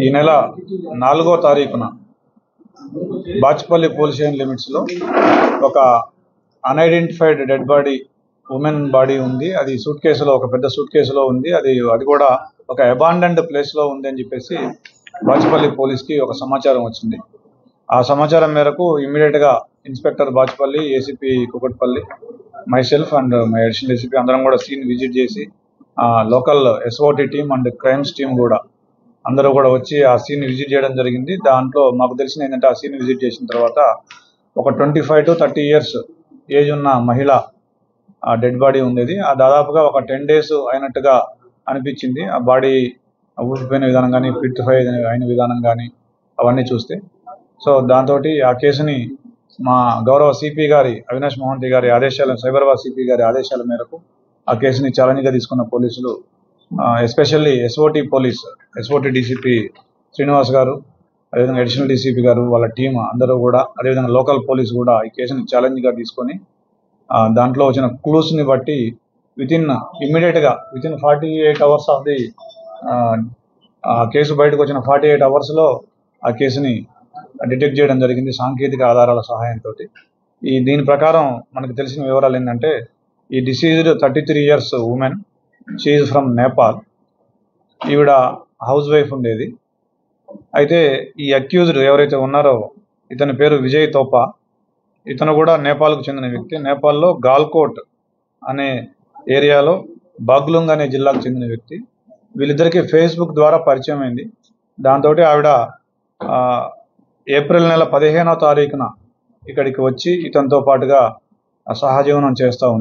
ఈ నెల 4వ తారీఖున బాచ్పల్లి పోలీస్ స్టేషన్ లిమిట్స్లో ఒక unidentified dead body, women body ఉంది. అది సూట్ కేసులో, ఒక పెద్ద సూట్ కేసులో ఉంది. అది కూడా ఒక అబాండన్డ్ ప్లేస్లో ఉంది అని చెప్పేసి బాచ్పల్లి పోలీస్కి ఒక సమాచారం వచ్చింది. ఆ సమాచారం మేరకు ఇమ్మీడియట్గా inspector Bachupally, ACP Kukatpally, myself and my additional ACP అందరం కూడా సీన్ విజిట్ చేసి local SOT team and crimes team కూడా అందరూ కూడా వచ్చి ఆ సీన్ విజిట్ చేయడం జరిగింది. దాంట్లో మాకు తెలిసిన ఏంటంటే, ఆ సీన్ విజిట్ చేసిన తర్వాత ఒక 25 to 30 years ఏజ్ ఉన్న మహిళ డెడ్ బాడీ ఉండేది. ఆ దాదాపుగా ఒక 10 days అయినట్టుగా అనిపించింది. ఆ బాడీ ఊసిపోయిన విధానం కానీ, ఫిట్ఫై అయిన విధానం కానీ అవన్నీ చూస్తే. సో దాంతో ఆ కేసుని మా గౌరవ సిపి గారి అవినాష్ మోహంతి గారి ఆదేశాల, సైబరాబాద్ సిపి గారి ఆదేశాల మేరకు ఆ కేసుని ఛాలెంజ్గా తీసుకున్న పోలీసులు, ఎస్పెషల్లీ ఎస్ఓటి డీసీపీ శ్రీనివాస్ గారు, అదేవిధంగా అడిషనల్ డీసీపీ గారు, వాళ్ళ టీం అందరూ కూడా, అదేవిధంగా లోకల్ పోలీసు కూడా ఈ కేసుని ఛాలెంజ్గా తీసుకొని దాంట్లో వచ్చిన క్లూస్ని బట్టి ఇమ్మీడియట్గా within 48 hours of the case బయటకు వచ్చిన 48 hours ఆ కేసుని డిటెక్ట్ చేయడం జరిగింది సాంకేతిక ఆధారాల సహాయంతో. దీని ప్రకారం మనకు తెలిసిన వివరాలు ఏంటంటే, ఈ deceased 33 years woman, she is from Nepal. ఈవిడ హౌస్ వైఫ్ ఉండేది. అయితే ఈ అక్యూజ్డ్ ఎవరైతే ఉన్నారో ఇతని పేరు విజయ్ తోపా. ఇతను కూడా నేపాల్కు చెందిన వ్యక్తి. నేపాల్లో గాల్కోట్ అనే ఏరియాలో బాగ్లుంగ్ అనే జిల్లాకు చెందిన వ్యక్తి. వీళ్ళిద్దరికీ ఫేస్బుక్ ద్వారా పరిచయం అయింది. దాంతో ఆవిడ ఏప్రిల్ నెల 15వ తారీఖున ఇక్కడికి వచ్చి ఇతనితో పాటుగా సహజీవనం చేస్తూ ఉంది.